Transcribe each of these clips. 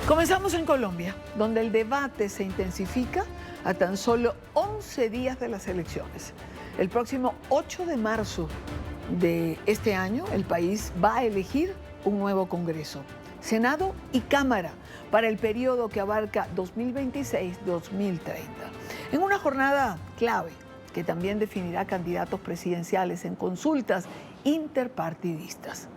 Comenzamos en Colombia, donde el debate se intensifica a tan solo 11 días de las elecciones. El próximo 8 de marzo de este año, el país va a elegir un nuevo Congreso, Senado y Cámara para el periodo que abarca 2026-2030. En una jornada clave que también definirá candidatos presidenciales en consultas interpartidistas.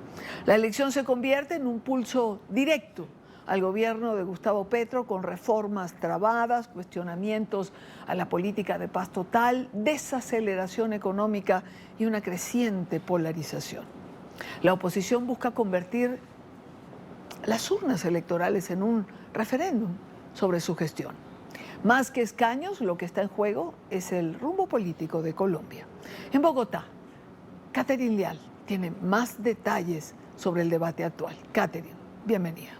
La elección se convierte en un pulso directo al gobierno de Gustavo Petro, con reformas trabadas, cuestionamientos a la política de paz total, desaceleración económica y una creciente polarización. La oposición busca convertir las urnas electorales en un referéndum sobre su gestión. Más que escaños, lo que está en juego es el rumbo político de Colombia. En Bogotá, Catherine Leal tiene más detalles sobre el debate actual. Catherine, bienvenida.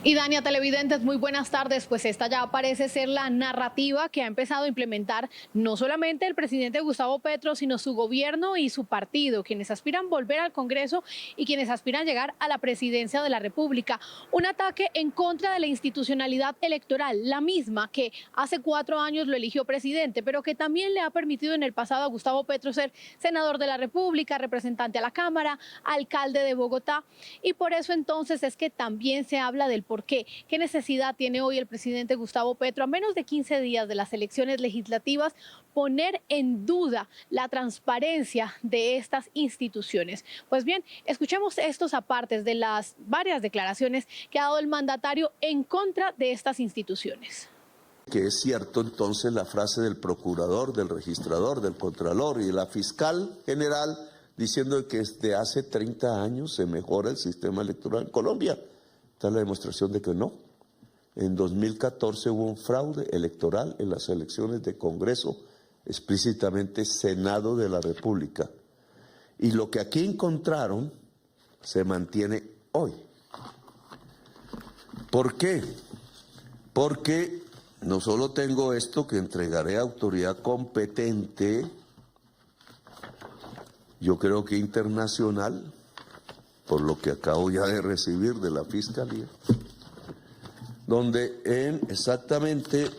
Y Dania, televidentes, muy buenas tardes. Pues esta ya parece ser la narrativa que ha empezado a implementar no solamente el presidente Gustavo Petro, sino su gobierno y su partido, quienes aspiran volver al Congreso y quienes aspiran llegar a la presidencia de la República. Un ataque en contra de la institucionalidad electoral, la misma que hace 4 años lo eligió presidente, pero que también le ha permitido en el pasado a Gustavo Petro ser senador de la República, representante a la Cámara, alcalde de Bogotá. Y por eso entonces es que también se habla del ¿por qué? ¿Qué necesidad tiene hoy el presidente Gustavo Petro, a menos de 15 días de las elecciones legislativas, poner en duda la transparencia de estas instituciones? Pues bien, escuchemos estos apartes de las varias declaraciones que ha dado el mandatario en contra de estas instituciones. Que es cierto entonces la frase del procurador, del registrador, del contralor y de la fiscal general diciendo que desde hace 30 años se mejora el sistema electoral en Colombia. Está la demostración de que no. En 2014 hubo un fraude electoral en las elecciones de Congreso, explícitamente Senado de la República. Y lo que aquí encontraron se mantiene hoy. ¿Por qué? Porque no solo tengo esto que entregaré a autoridad competente, yo creo que internacional, por lo que acabo ya de recibir de la Fiscalía, donde en exactamente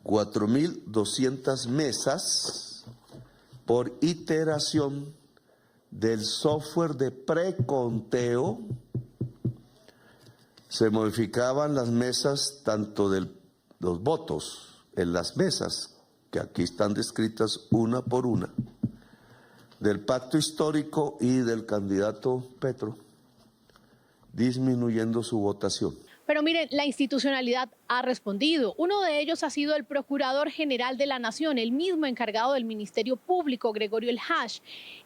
4.200 mesas por iteración del software de preconteo, se modificaban las mesas tanto de los votos en las mesas, que aquí están descritas una por una, del pacto histórico y del candidato Petro, disminuyendo su votación. Pero miren, la institucionalidad ha respondido. Uno de ellos ha sido el Procurador General de la Nación, el mismo encargado del Ministerio Público, Gregorio El Hash.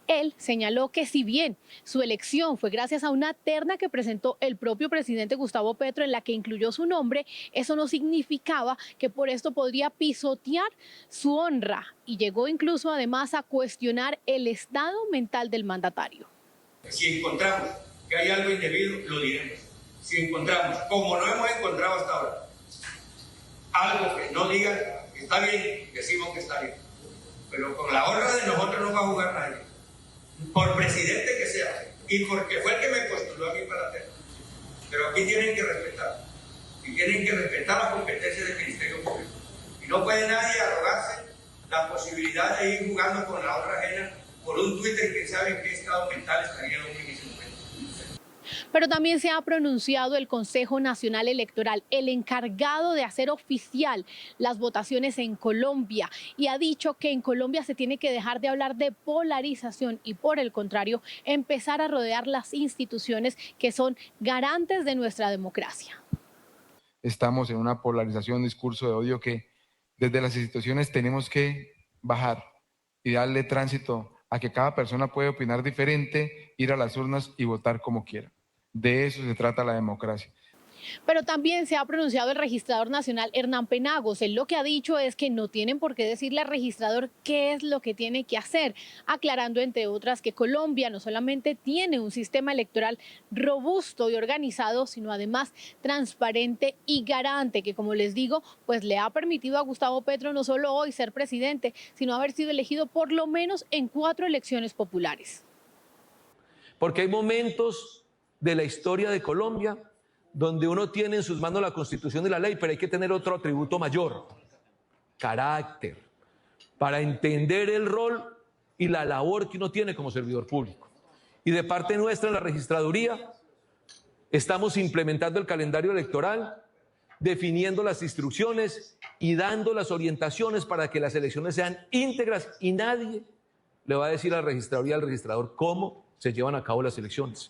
Él señaló que si bien su elección fue gracias a una terna que presentó el propio presidente Gustavo Petro en la que incluyó su nombre, eso no significaba que por esto podría pisotear su honra, y llegó incluso además a cuestionar el estado mental del mandatario. Si encontramos que hay algo indebido, lo diremos. Si encontramos, como no hemos encontrado hasta ahora, algo que no diga que está bien, decimos que está bien. Pero con la honra de nosotros no va a jugar nadie. Por presidente que sea, y porque fue el que me postuló a mí para hacerlo. Pero aquí tienen que respetar. Y tienen que respetar la competencia del Ministerio Público. Y no puede nadie arrogarse la posibilidad de ir jugando con la honra ajena por un Twitter que sabe en qué estado mental estaría un ministro. Pero también se ha pronunciado el Consejo Nacional Electoral, el encargado de hacer oficial las votaciones en Colombia, y ha dicho que en Colombia se tiene que dejar de hablar de polarización y, por el contrario, empezar a rodear las instituciones que son garantes de nuestra democracia. Estamos en una polarización, un discurso de odio que desde las instituciones tenemos que bajar y darle tránsito a que cada persona puede opinar diferente, ir a las urnas y votar como quiera. De eso se trata la democracia. Pero también se ha pronunciado el registrador nacional Hernán Penagos. Él lo que ha dicho es que no tienen por qué decirle al registrador qué es lo que tiene que hacer, aclarando entre otras que Colombia no solamente tiene un sistema electoral robusto y organizado, sino además transparente y garante, que, como les digo, pues le ha permitido a Gustavo Petro no solo hoy ser presidente, sino haber sido elegido por lo menos en 4 elecciones populares. Porque hay momentos de la historia de Colombia donde uno tiene en sus manos la Constitución y la ley, pero hay que tener otro atributo mayor, carácter, para entender el rol y la labor que uno tiene como servidor público. Y de parte nuestra en la registraduría estamos implementando el calendario electoral, definiendo las instrucciones y dando las orientaciones para que las elecciones sean íntegras, y nadie le va a decir a la registraduría, al registrador, cómo se llevan a cabo las elecciones.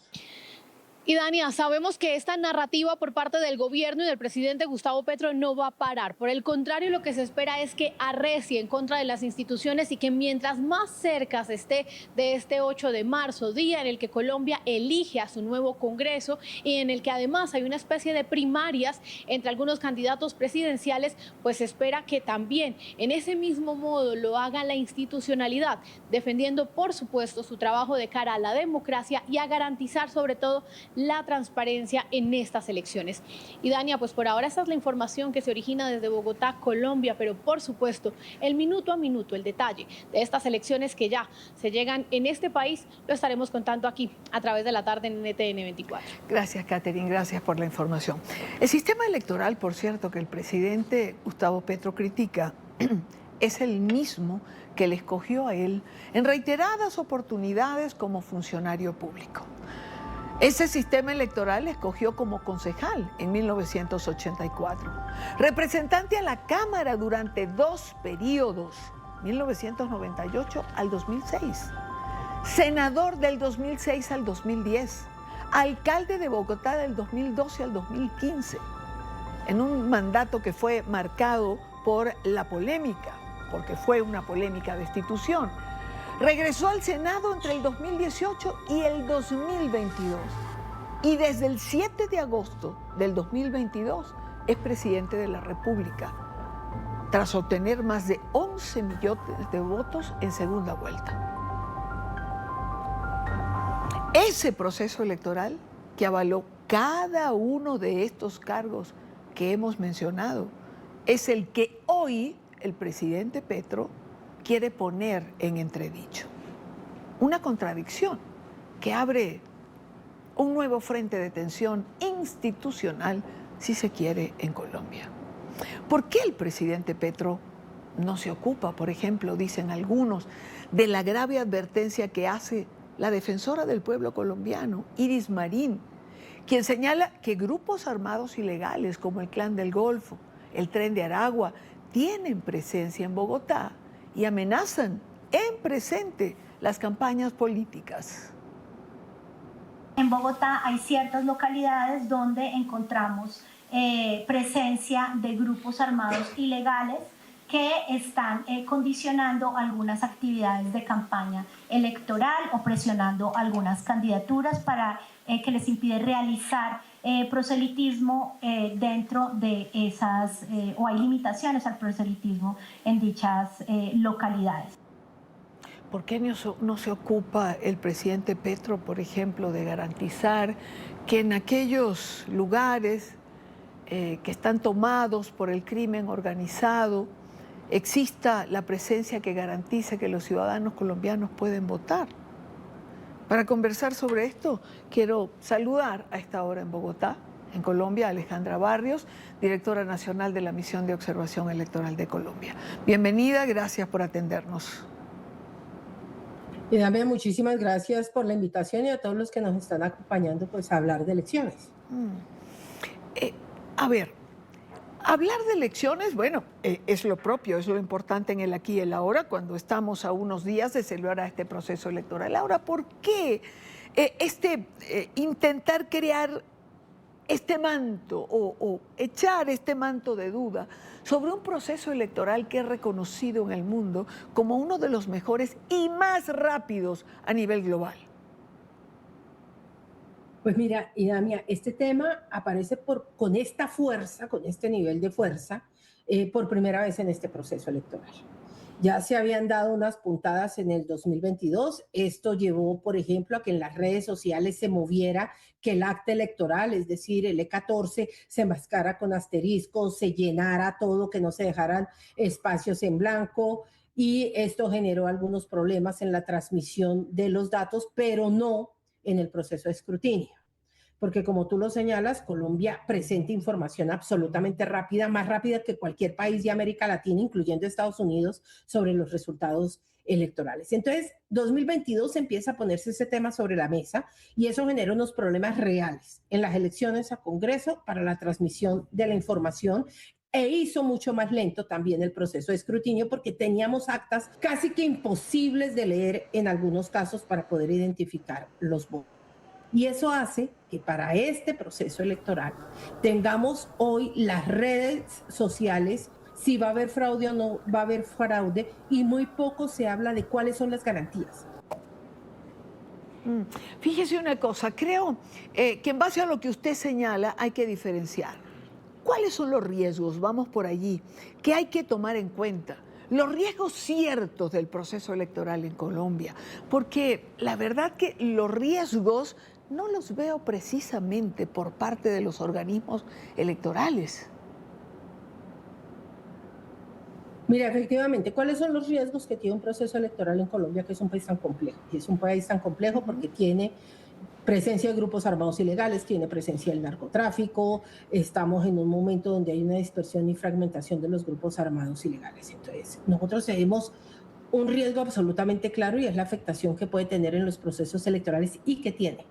Y Dania, sabemos que esta narrativa por parte del gobierno y del presidente Gustavo Petro no va a parar. Por el contrario, lo que se espera es que arrecie en contra de las instituciones y que mientras más cerca se esté de este 8 de marzo, día en el que Colombia elige a su nuevo Congreso y en el que además hay una especie de primarias entre algunos candidatos presidenciales, pues se espera que también en ese mismo modo lo haga la institucionalidad, defendiendo por supuesto su trabajo de cara a la democracia y a garantizar sobre todo la transparencia en estas elecciones. Y Dania, pues por ahora esta es la información que se origina desde Bogotá, Colombia, pero por supuesto el minuto a minuto, el detalle de estas elecciones que ya se llegan en este país, lo estaremos contando aquí a través de la tarde en NTN 24. Gracias, Catherine, gracias por la información. El sistema electoral, por cierto, que el presidente Gustavo Petro critica, es el mismo que le escogió a él en reiteradas oportunidades como funcionario público. Ese sistema electoral le escogió como concejal en 1984, representante a la Cámara durante 2 periodos, 1998 al 2006, senador del 2006 al 2010, alcalde de Bogotá del 2012 al 2015, en un mandato que fue marcado por la polémica, porque fue una polémica destitución. Regresó al Senado entre el 2018 y el 2022. Y desde el 7 de agosto del 2022 es presidente de la República, tras obtener más de 11 millones de votos en segunda vuelta. Ese proceso electoral que avaló cada uno de estos cargos que hemos mencionado es el que hoy el presidente Petro quiere poner en entredicho. Una contradicción que abre un nuevo frente de tensión institucional, si se quiere, en Colombia. ¿Por qué el presidente Petro no se ocupa, por ejemplo, dicen algunos, de la grave advertencia que hace la defensora del pueblo colombiano, Iris Marín, quien señala que grupos armados ilegales como el Clan del Golfo, el Tren de Aragua, tienen presencia en Bogotá y amenazan en presente las campañas políticas? En Bogotá hay ciertas localidades donde encontramos presencia de grupos armados ilegales que están condicionando algunas actividades de campaña electoral o presionando algunas candidaturas para que les impide realizar proselitismo dentro de esas, o hay limitaciones al proselitismo en dichas localidades. ¿Por qué no se ocupa el presidente Petro, por ejemplo, de garantizar que en aquellos lugares que están tomados por el crimen organizado exista la presencia que garantice que los ciudadanos colombianos pueden votar? Para conversar sobre esto, quiero saludar a esta hora en Bogotá, en Colombia, a Alejandra Barrios, directora nacional de la Misión de Observación Electoral de Colombia. Bienvenida, gracias por atendernos. Y Dania, muchísimas gracias por la invitación y a todos los que nos están acompañando pues, a hablar de elecciones. A ver, hablar de elecciones, bueno, es lo propio, es lo importante en el aquí y el ahora, cuando estamos a unos días de celebrar este proceso electoral. Ahora, ¿por qué intentar crear este manto o echar este manto de duda sobre un proceso electoral que es reconocido en el mundo como uno de los mejores y más rápidos a nivel global? Pues mira, Idamia, este tema aparece con esta fuerza, con este nivel de fuerza, por primera vez en este proceso electoral. Ya se habían dado unas puntadas en el 2022. Esto llevó, por ejemplo, a que en las redes sociales se moviera que el acta electoral, es decir, el E14, se mascara con asteriscos, se llenara todo, que no se dejaran espacios en blanco. Y esto generó algunos problemas en la transmisión de los datos, pero no en el proceso de escrutinio. Porque como tú lo señalas, Colombia presenta información absolutamente rápida, más rápida que cualquier país de América Latina, incluyendo Estados Unidos, sobre los resultados electorales. Entonces, 2022 empieza a ponerse ese tema sobre la mesa y eso genera unos problemas reales en las elecciones a Congreso para la transmisión de la información e hizo mucho más lento también el proceso de escrutinio porque teníamos actas casi que imposibles de leer en algunos casos para poder identificar los votos. Y eso hace que para este proceso electoral tengamos hoy las redes sociales, si va a haber fraude o no va a haber fraude, y muy poco se habla de cuáles son las garantías. Fíjese una cosa, creo que en base a lo que usted señala hay que diferenciar. ¿Cuáles son los riesgos? Vamos por allí. ¿Qué hay que tomar en cuenta? Los riesgos ciertos del proceso electoral en Colombia, porque la verdad que los riesgos no los veo precisamente por parte de los organismos electorales. Mira, efectivamente, ¿cuáles son los riesgos que tiene un proceso electoral en Colombia, que es un país tan complejo? Y es un país tan complejo porque tiene presencia de grupos armados ilegales, tiene presencia del narcotráfico, estamos en un momento donde hay una dispersión y fragmentación de los grupos armados ilegales. Entonces, nosotros tenemos un riesgo absolutamente claro y es la afectación que puede tener en los procesos electorales y que tiene.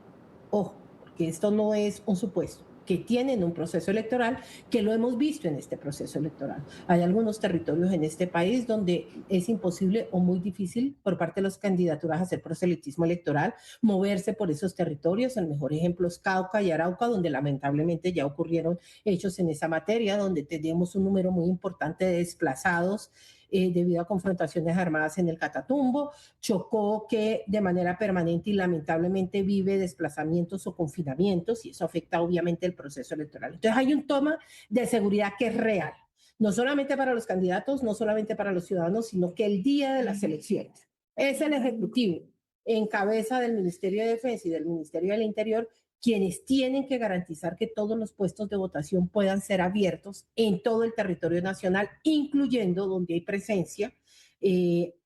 Ojo, porque esto no es un supuesto, que tienen un proceso electoral, que lo hemos visto en este proceso electoral. Hay algunos territorios en este país donde es imposible o muy difícil por parte de las candidaturas hacer proselitismo electoral, moverse por esos territorios. El mejor ejemplo es Cauca y Arauca, donde lamentablemente ya ocurrieron hechos en esa materia, donde tenemos un número muy importante de desplazados debido a confrontaciones armadas en el Catatumbo. Chocó, que de manera permanente y lamentablemente vive desplazamientos o confinamientos, y eso afecta obviamente el proceso electoral. Entonces hay un toma de seguridad que es real, no solamente para los candidatos, no solamente para los ciudadanos, sino que el día de las elecciones es el Ejecutivo, en cabeza del Ministerio de Defensa y del Ministerio del Interior, quienes tienen que garantizar que todos los puestos de votación puedan ser abiertos en todo el territorio nacional, incluyendo donde hay presencia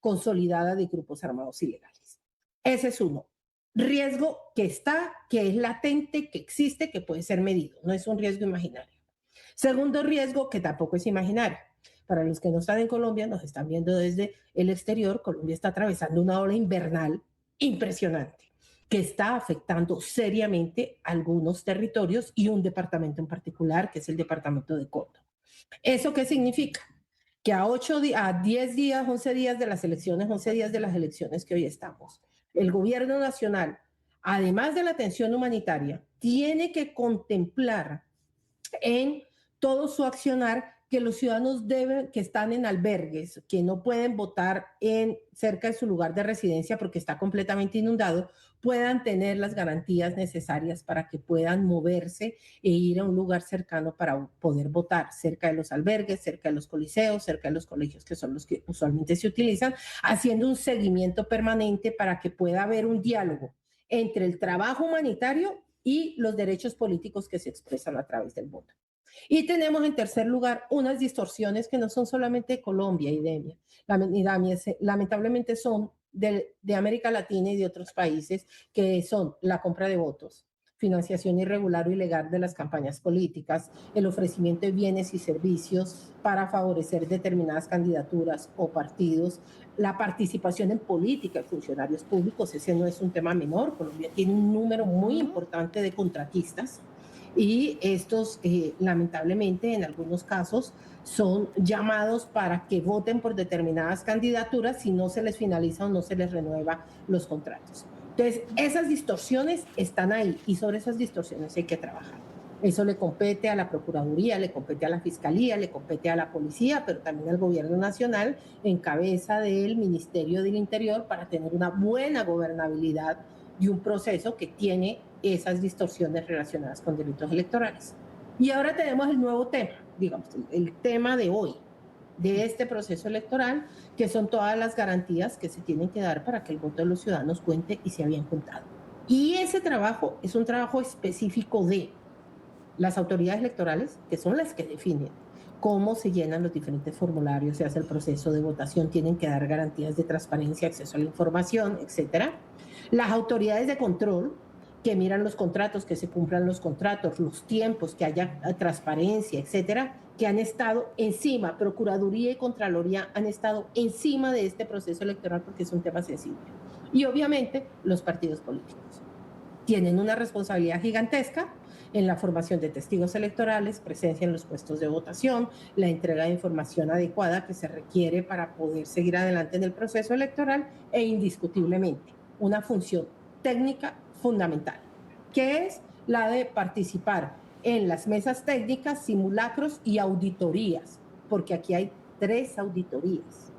consolidada de grupos armados ilegales. Ese es uno. Riesgo que está, que es latente, que existe, que puede ser medido. No es un riesgo imaginario. Segundo riesgo, que tampoco es imaginario. Para los que no están en Colombia, nos están viendo desde el exterior, Colombia está atravesando una ola invernal impresionante, que está afectando seriamente algunos territorios y un departamento en particular, que es el departamento de Córdoba. ¿Eso qué significa? Que a 10 días, 11 días de las elecciones, 11 días de las elecciones que hoy estamos, el gobierno nacional, además de la atención humanitaria, tiene que contemplar en todo su accionar que los ciudadanos que están en albergues, que no pueden votar cerca de su lugar de residencia porque está completamente inundado, puedan tener las garantías necesarias para que puedan moverse e ir a un lugar cercano para poder votar, cerca de los albergues, cerca de los coliseos, cerca de los colegios, que son los que usualmente se utilizan, haciendo un seguimiento permanente para que pueda haber un diálogo entre el trabajo humanitario y los derechos políticos que se expresan a través del voto. Y tenemos en tercer lugar unas distorsiones que no son solamente de Colombia y Denia, lamentablemente son de América Latina y de otros países, que son la compra de votos, financiación irregular o ilegal de las campañas políticas, el ofrecimiento de bienes y servicios para favorecer determinadas candidaturas o partidos, la participación en política de funcionarios públicos. Ese no es un tema menor. Colombia tiene un número muy importante de contratistas y estos lamentablemente en algunos casos son llamados para que voten por determinadas candidaturas si no se les finaliza o no se les renueva los contratos. Entonces, esas distorsiones están ahí y sobre esas distorsiones hay que trabajar. Eso le compete a la Procuraduría, le compete a la Fiscalía, le compete a la Policía, pero también al Gobierno Nacional en cabeza del Ministerio del Interior, para tener una buena gobernabilidad de un proceso que tiene esas distorsiones relacionadas con delitos electorales. Y ahora tenemos el nuevo tema, digamos, el tema de hoy, de este proceso electoral, que son todas las garantías que se tienen que dar para que el voto de los ciudadanos cuente y sea bien contado. Y ese trabajo es un trabajo específico de las autoridades electorales, que son las que definen cómo se llenan los diferentes formularios, se hace el proceso de votación, tienen que dar garantías de transparencia, acceso a la información, etcétera. Las autoridades de control, que miran los contratos, que se cumplan los contratos, los tiempos, que haya transparencia, etcétera, que han estado encima, Procuraduría y Contraloría han estado encima de este proceso electoral porque es un tema sensible. Y obviamente los partidos políticos tienen una responsabilidad gigantesca en la formación de testigos electorales, presencia en los puestos de votación, la entrega de información adecuada que se requiere para poder seguir adelante en el proceso electoral e indiscutiblemente una función técnica fundamental, que es la de participar en las mesas técnicas, simulacros y auditorías, porque aquí hay 3 auditorías.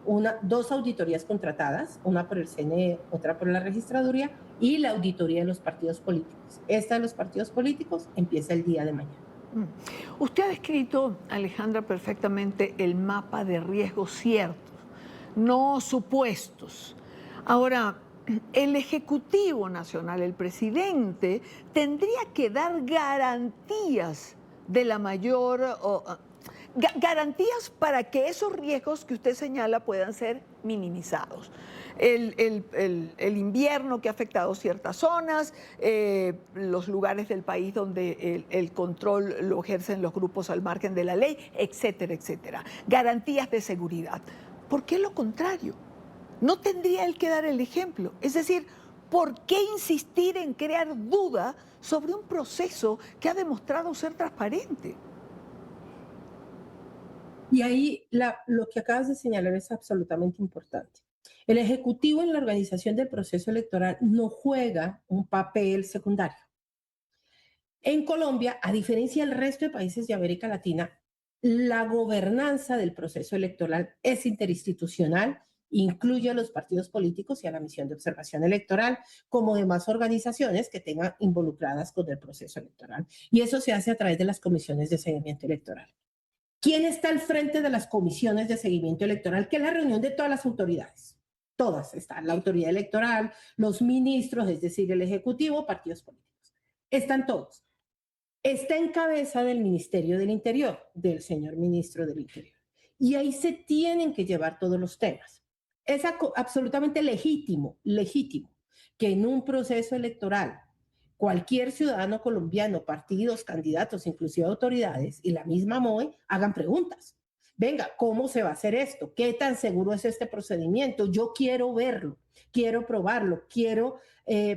2 auditorías contratadas, una por el CNE, otra por la registraduría, y la auditoría de los partidos políticos. Esta de los partidos políticos empieza el día de mañana. Usted ha descrito, Alejandra, perfectamente el mapa de riesgos ciertos, no supuestos. Ahora, el Ejecutivo Nacional, el presidente, tendría que dar garantías de la mayor... garantías para que esos riesgos que usted señala puedan ser minimizados. El invierno que ha afectado ciertas zonas, los lugares del país donde el control lo ejercen los grupos al margen de la ley, etcétera, etcétera. Garantías de seguridad. ¿Por qué lo contrario? ¿No tendría él que dar el ejemplo? Es decir, ¿por qué insistir en crear duda sobre un proceso que ha demostrado ser transparente? Y ahí lo que acabas de señalar es absolutamente importante. El Ejecutivo en la organización del proceso electoral no juega un papel secundario. En Colombia, a diferencia del resto de países de América Latina, la gobernanza del proceso electoral es interinstitucional, incluye a los partidos políticos y a la misión de observación electoral, como demás organizaciones que tengan involucradas con el proceso electoral. Y eso se hace a través de las comisiones de seguimiento electoral. ¿Quién está al frente de las comisiones de seguimiento electoral? Que es la reunión de todas las autoridades. Todas están, la autoridad electoral, los ministros, es decir, el Ejecutivo, partidos políticos. Están todos. Está en cabeza del Ministerio del Interior, del señor ministro del Interior. Y ahí se tienen que llevar todos los temas. Es absolutamente legítimo que en un proceso electoral cualquier ciudadano colombiano, partidos, candidatos, inclusive autoridades y la misma MOE hagan preguntas. Venga, ¿cómo se va a hacer esto? ¿Qué tan seguro es este procedimiento? Yo quiero verlo, quiero probarlo, quiero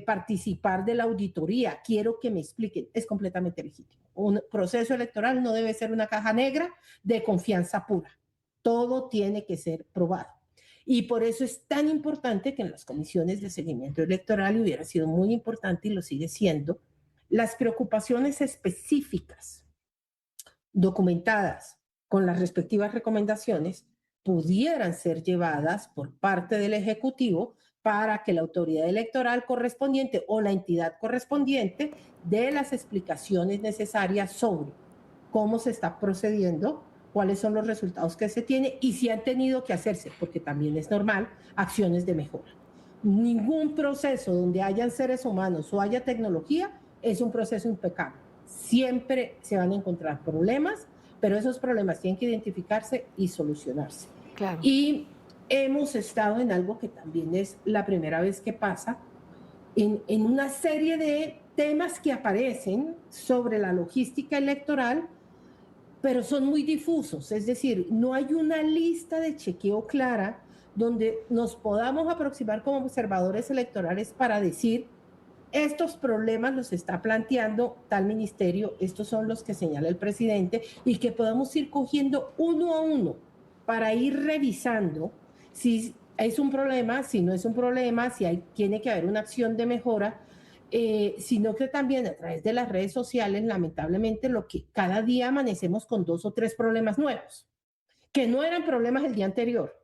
participar de la auditoría, quiero que me expliquen. Es completamente legítimo. Un proceso electoral no debe ser una caja negra de confianza pura. Todo tiene que ser probado. Y por eso es tan importante que en las comisiones de seguimiento electoral, y hubiera sido muy importante y lo sigue siendo, las preocupaciones específicas documentadas con las respectivas recomendaciones pudieran ser llevadas por parte del Ejecutivo para que la autoridad electoral correspondiente o la entidad correspondiente dé las explicaciones necesarias sobre cómo se está procediendo, cuáles son los resultados que se tiene y si han tenido que hacerse, porque también es normal, acciones de mejora. Ningún proceso donde hayan seres humanos o haya tecnología es un proceso impecable. Siempre se van a encontrar problemas, pero esos problemas tienen que identificarse y solucionarse. Claro. Y hemos estado en algo que también es la primera vez que pasa, en una serie de temas que aparecen sobre la logística electoral, pero son muy difusos, es decir, no hay una lista de chequeo clara donde nos podamos aproximar como observadores electorales para decir, estos problemas los está planteando tal ministerio, estos son los que señala el presidente, y que podamos ir cogiendo uno a uno para ir revisando si es un problema, si no es un problema, si tiene que haber una acción de mejora, sino que también a través de las redes sociales, lamentablemente, lo que cada día amanecemos con 2 o 3 problemas nuevos, que no eran problemas el día anterior.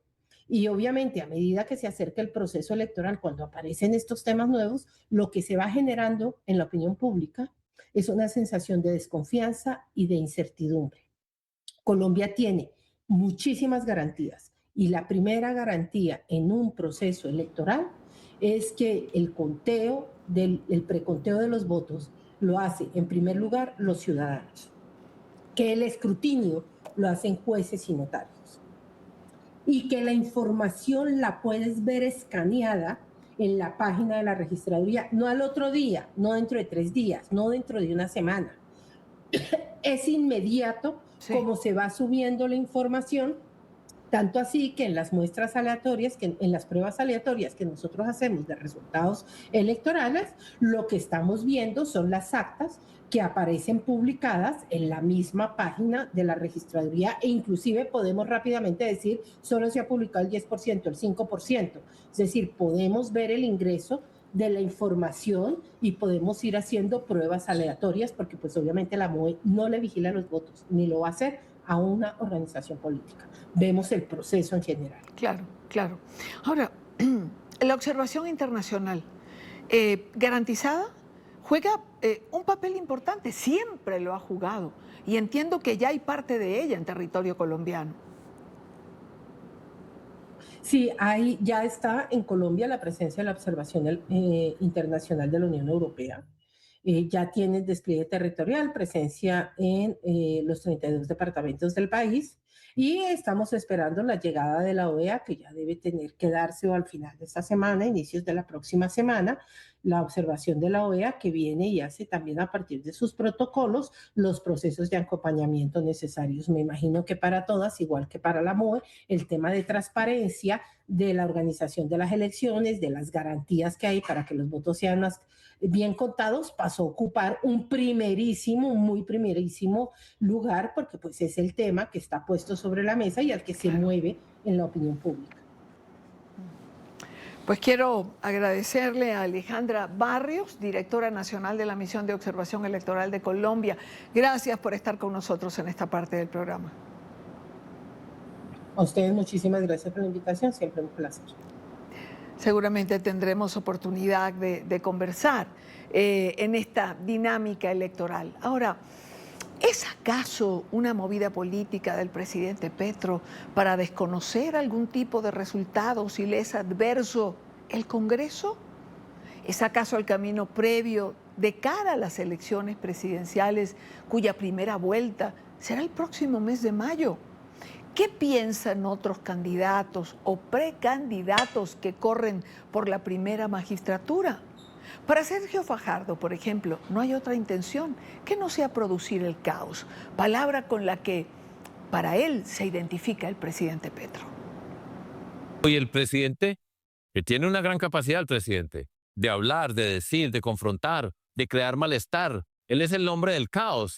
Y obviamente, a medida que se acerca el proceso electoral, cuando aparecen estos temas nuevos, lo que se va generando en la opinión pública es una sensación de desconfianza y de incertidumbre. Colombia tiene muchísimas garantías y la primera garantía en un proceso electoral es que el conteo, el preconteo de los votos lo hace en primer lugar los ciudadanos, que el escrutinio lo hacen jueces y notarios y que la información la puedes ver escaneada en la página de la registraduría, no al otro día, no dentro de 3 días, no dentro de una semana. Es inmediato como se va subiendo la información, tanto así que en las muestras aleatorias, que en las pruebas aleatorias que nosotros hacemos de resultados electorales, lo que estamos viendo son las actas que aparecen publicadas en la misma página de la registraduría, e inclusive podemos rápidamente decir solo se ha publicado el 10%, el 5%, es decir, podemos ver el ingreso de la información y podemos ir haciendo pruebas aleatorias, porque pues obviamente la MOE no le vigila los votos, ni lo va a hacer a una organización política. Vemos el proceso en general. Claro, claro. Ahora, la observación internacional garantizada juega un papel importante, siempre lo ha jugado, y entiendo que ya hay parte de ella en territorio colombiano. Sí, ya está en Colombia la presencia de la observación internacional de la Unión Europea. Ya tiene despliegue territorial, presencia en los 32 departamentos del país, y estamos esperando la llegada de la OEA, que ya debe tener que darse o al final de esta semana, inicios de la próxima semana, la observación de la OEA, que viene y hace también a partir de sus protocolos los procesos de acompañamiento necesarios. Me imagino que para todas, igual que para la MOE, el tema de transparencia de la organización de las elecciones, de las garantías que hay para que los votos sean más bien contados, pasó a ocupar un muy primerísimo lugar, porque pues es el tema que está puesto sobre la mesa y al que se mueve en la opinión pública. Pues quiero agradecerle a Alejandra Barrios, directora nacional de la Misión de Observación Electoral de Colombia. Gracias por estar con nosotros en esta parte del programa. A ustedes muchísimas gracias por la invitación, siempre un placer. Seguramente tendremos oportunidad de conversar en esta dinámica electoral. Ahora, ¿es acaso una movida política del presidente Petro para desconocer algún tipo de resultado si le es adverso el Congreso? ¿Es acaso el camino previo de cara a las elecciones presidenciales cuya primera vuelta será el próximo mes de mayo? ¿Qué piensan otros candidatos o precandidatos que corren por la primera magistratura? Para Sergio Fajardo, por ejemplo, no hay otra intención que no sea producir el caos, palabra con la que para él se identifica el presidente Petro. Y el presidente, que tiene una gran capacidad, el presidente, de hablar, de decir, de confrontar, de crear malestar. Él es el hombre del caos.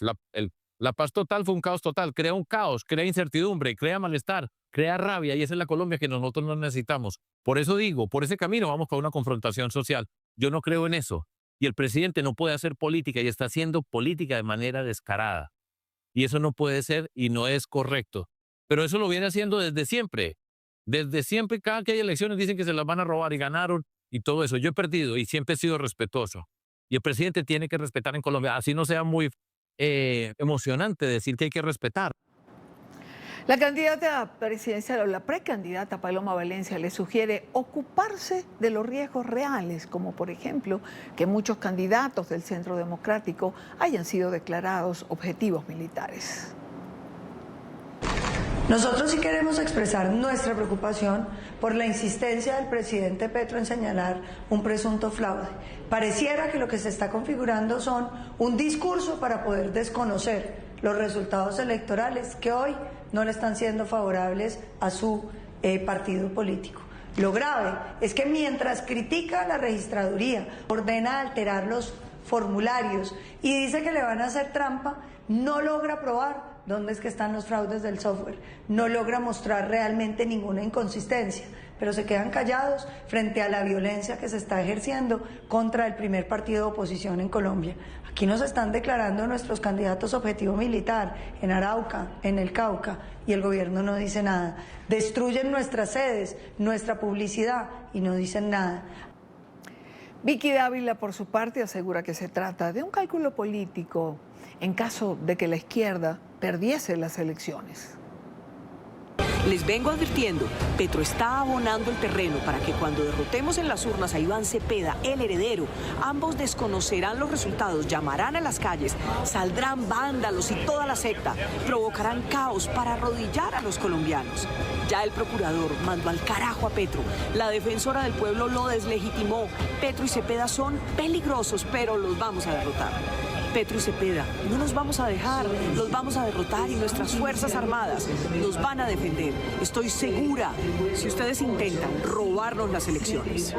La paz total fue un caos total. Crea un caos, crea incertidumbre, crea malestar, crea rabia, y esa es la Colombia que nosotros no necesitamos. Por eso digo, por ese camino vamos con una confrontación social. Yo no creo en eso. Y el presidente no puede hacer política y está haciendo política de manera descarada. Y eso no puede ser y no es correcto. Pero eso lo viene haciendo desde siempre. Desde siempre, cada que hay elecciones dicen que se las van a robar y ganaron y todo eso. Yo he perdido y siempre he sido respetuoso. Y el presidente tiene que respetar en Colombia, así no sea muy emocionante decir que hay que respetar. La candidata presidencial o la precandidata Paloma Valencia le sugiere ocuparse de los riesgos reales, como por ejemplo que muchos candidatos del Centro Democrático hayan sido declarados objetivos militares. Nosotros sí queremos expresar nuestra preocupación por la insistencia del presidente Petro en señalar un presunto fraude. Pareciera que lo que se está configurando son un discurso para poder desconocer los resultados electorales que hoy no le están siendo favorables a su partido político. Lo grave es que mientras critica a la registraduría, ordena alterar los formularios y dice que le van a hacer trampa, no logra probar dónde es que están los fraudes del software, no logra mostrar realmente ninguna inconsistencia, pero se quedan callados frente a la violencia que se está ejerciendo contra el primer partido de oposición en Colombia. Aquí nos están declarando nuestros candidatos objetivo militar en Arauca, en el Cauca, y el gobierno no dice nada. Destruyen nuestras sedes, nuestra publicidad y no dicen nada. Vicky Dávila, por su parte, asegura que se trata de un cálculo político en caso de que la izquierda perdiese las elecciones. Les vengo advirtiendo, Petro está abonando el terreno para que cuando derrotemos en las urnas a Iván Cepeda, el heredero, ambos desconocerán los resultados, llamarán a las calles, saldrán vándalos y toda la secta, provocarán caos para arrodillar a los colombianos. Ya el procurador mandó al carajo a Petro. La defensora del pueblo lo deslegitimó. Petro y Cepeda son peligrosos, pero los vamos a derrotar. Petro y Cepeda, no nos vamos a dejar, los vamos a derrotar y nuestras Fuerzas Armadas nos van a defender. Estoy segura, si ustedes intentan robarnos las elecciones.